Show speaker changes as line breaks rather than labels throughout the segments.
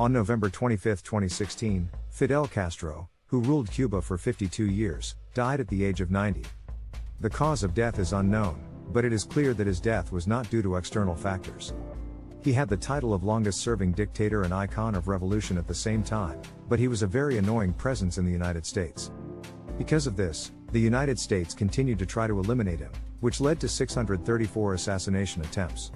On November 25, 2016, Fidel Castro, who ruled Cuba for 52 years, died at the age of 90. The cause of death is unknown, but it is clear that his death was not due to external factors. He had the title of longest-serving dictator and icon of revolution at the same time, but he was a very annoying presence in the United States. Because of this, the United States continued to try to eliminate him, which led to 634 assassination attempts.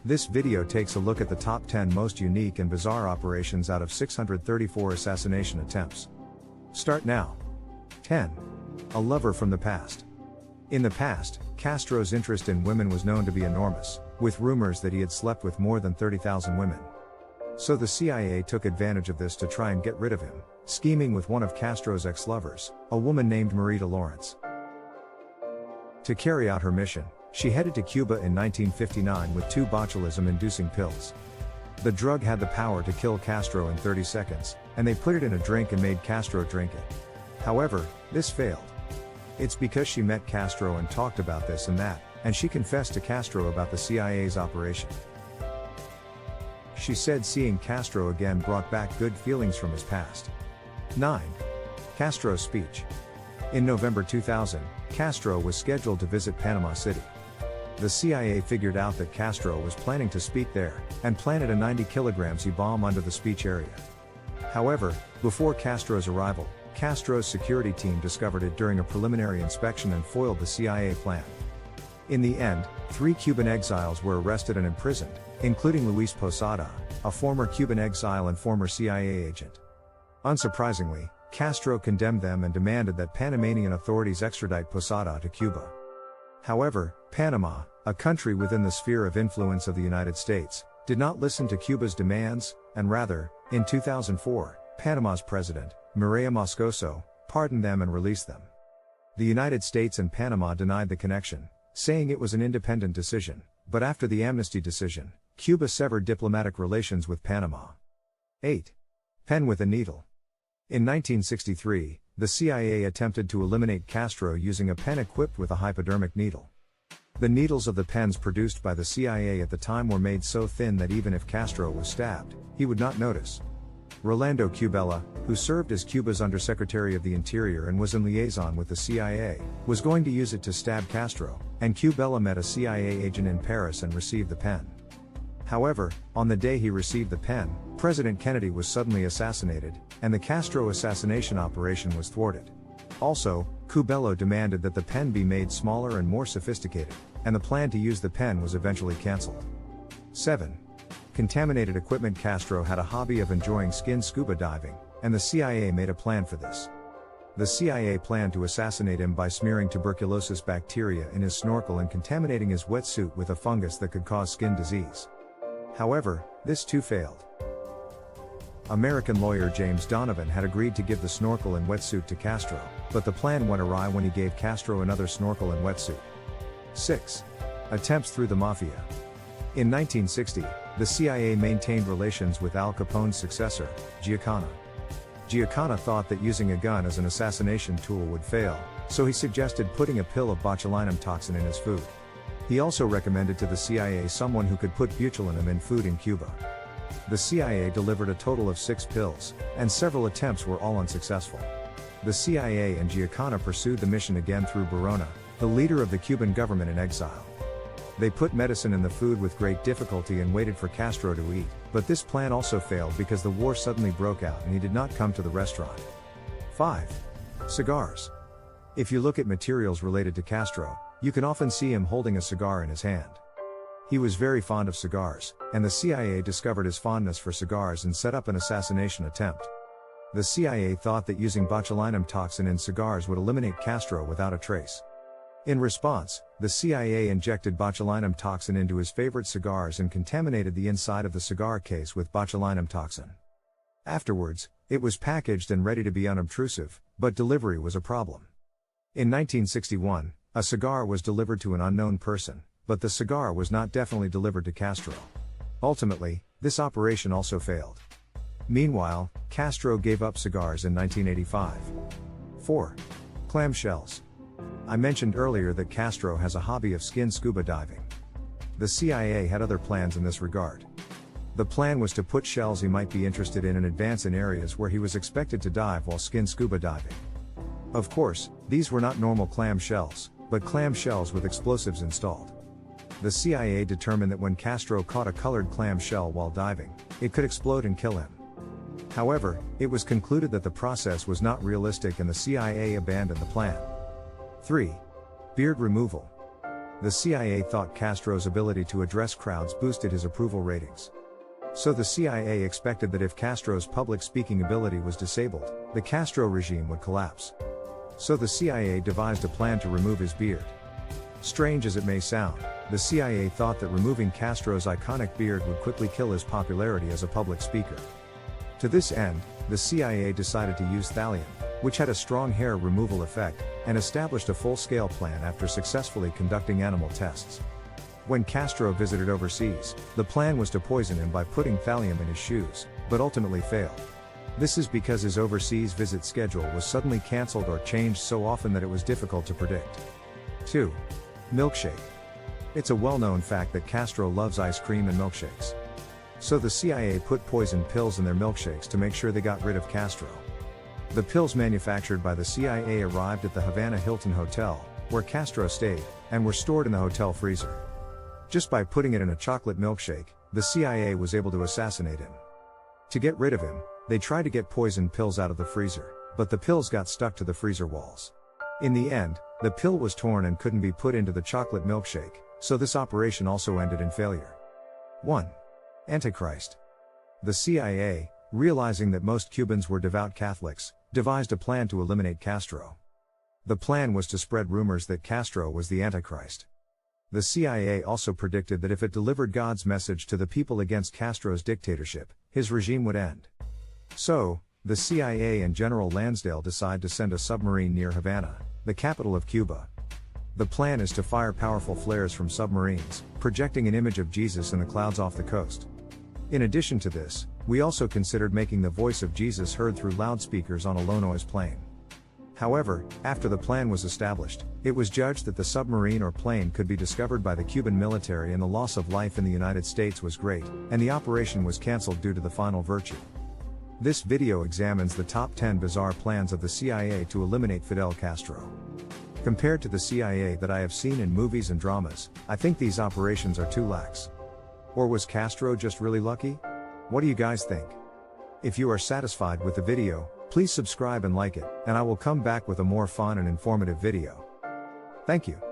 This video takes a look at the top 10 most unique and bizarre operations out of 634 assassination attempts. Start now. 10. A lover from the past. In the past, Castro's interest in women was known to be enormous, with rumors that he had slept with more than 30,000 women. So the CIA took advantage of this to try and get rid of him, scheming with one of Castro's ex-lovers, a woman named Marita Lawrence. To carry out her mission, she headed to Cuba in 1959 with 2 botulism-inducing pills. The drug had the power to kill Castro in 30 seconds, and they put it in a drink and made Castro drink it. However, this failed. It's because she met Castro and talked about this and that, and she confessed to Castro about the CIA's operation. She said seeing Castro again brought back good feelings from his past. 9. Castro's speech. In November 2000, Castro was scheduled to visit Panama City. The CIA figured out that Castro was planning to speak there, and planted a 90 kg bomb under the speech area. However, before Castro's arrival, Castro's security team discovered it during a preliminary inspection and foiled the CIA plan. In the end, 3 Cuban exiles were arrested and imprisoned, including Luis Posada, a former Cuban exile and former CIA agent. Unsurprisingly, Castro condemned them and demanded that Panamanian authorities extradite Posada to Cuba. However, Panama, a country within the sphere of influence of the United States, did not listen to Cuba's demands, and rather, in 2004, Panama's president, Mireya Moscoso, pardoned them and released them. The United States and Panama denied the connection, saying it was an independent decision, but after the amnesty decision, Cuba severed diplomatic relations with Panama. 8. Pen with a needle. In 1963, the CIA attempted to eliminate Castro using a pen equipped with a hypodermic needle. The needles of the pens produced by the CIA at the time were made so thin that even if Castro was stabbed, he would not notice. Rolando Cubella, who served as Cuba's Undersecretary of the Interior and was in liaison with the CIA, was going to use it to stab Castro, and Cubella met a CIA agent in Paris and received the pen. However, on the day he received the pen, President Kennedy was suddenly assassinated, and the Castro assassination operation was thwarted. Also, Cubello demanded that the pen be made smaller and more sophisticated, and the plan to use the pen was eventually cancelled. 7. Contaminated equipment. Castro had a hobby of enjoying scuba diving, and the CIA made a plan for this. The CIA planned to assassinate him by smearing tuberculosis bacteria in his snorkel and contaminating his wetsuit with a fungus that could cause skin disease. However, this too failed. American lawyer James Donovan had agreed to give the snorkel and wetsuit to Castro, but the plan went awry when he gave Castro another snorkel and wetsuit. 6. Attempts through the mafia. In 1960, the CIA maintained relations with Al Capone's successor, Giancana. Giancana thought that using a gun as an assassination tool would fail, so he suggested putting a pill of botulinum toxin in his food. He also recommended to the CIA someone who could put botulinum in food in Cuba. The CIA delivered a total of 6 pills, and several attempts were all unsuccessful. The CIA and Giancana pursued the mission again through Barona, the leader of the Cuban government in exile. They put medicine in the food with great difficulty and waited for Castro to eat, but this plan also failed because the war suddenly broke out and he did not come to the restaurant. 5. Cigars. If you look at materials related to Castro, you can often see him holding a cigar in his hand. He was very fond of cigars, and the CIA discovered his fondness for cigars and set up an assassination attempt. The CIA thought that using botulinum toxin in cigars would eliminate Castro without a trace. In response, the CIA injected botulinum toxin into his favorite cigars and contaminated the inside of the cigar case with botulinum toxin. Afterwards, it was packaged and ready to be unobtrusive, but delivery was a problem. In 1961, a cigar was delivered to an unknown person, but the cigar was not definitely delivered to Castro. Ultimately, this operation also failed. Meanwhile, Castro gave up cigars in 1985. 4. Clamshells. I mentioned earlier that Castro has a hobby of scuba diving. The CIA had other plans in this regard. The plan was to put shells he might be interested in and advance in areas where he was expected to dive while scuba diving. Of course, these were not normal clam shells, but clam shells with explosives installed. The CIA determined that when Castro caught a colored clam shell while diving, it could explode and kill him. However, it was concluded that the process was not realistic and the CIA abandoned the plan. 3. Beard removal. The CIA thought Castro's ability to address crowds boosted his approval ratings. So the CIA expected that if Castro's public speaking ability was disabled, the Castro regime would collapse. So the CIA devised a plan to remove his beard. Strange as it may sound, the CIA thought that removing Castro's iconic beard would quickly kill his popularity as a public speaker. To this end, the CIA decided to use thallium, which had a strong hair removal effect, and established a full-scale plan after successfully conducting animal tests. When Castro visited overseas, the plan was to poison him by putting thallium in his shoes, but ultimately failed. This is because his overseas visit schedule was suddenly cancelled or changed so often that it was difficult to predict. 2. Milkshake. It's a well-known fact that Castro loves ice cream and milkshakes. So the CIA put poison pills in their milkshakes to make sure they got rid of Castro. The pills manufactured by the CIA arrived at the Havana Hilton Hotel, where Castro stayed, and were stored in the hotel freezer. Just by putting it in a chocolate milkshake, the CIA was able to assassinate him. To get rid of him, they tried to get poison pills out of the freezer, but the pills got stuck to the freezer walls. In the end, the pill was torn and couldn't be put into the chocolate milkshake, so this operation also ended in failure. 1. Antichrist. The CIA, realizing that most Cubans were devout Catholics, devised a plan to eliminate Castro. The plan was to spread rumors that Castro was the Antichrist. The CIA also predicted that if it delivered God's message to the people against Castro's dictatorship, his regime would end. So, the CIA and General Lansdale decide to send a submarine near Havana, the capital of Cuba. The plan is to fire powerful flares from submarines, projecting an image of Jesus in the clouds off the coast. In addition to this, we also considered making the voice of Jesus heard through loudspeakers on a low-noise plane. However, after the plan was established, it was judged that the submarine or plane could be discovered by the Cuban military and the loss of life in the United States was great, and the operation was cancelled due to the final virtue. This video examines the top 10 bizarre plans of the CIA to eliminate Fidel Castro. Compared to the CIA that I have seen in movies and dramas, I think these operations are too lax. Or was Castro just really lucky? What do you guys think? If you are satisfied with the video, please subscribe and like it, and I will come back with a more fun and informative video. Thank you.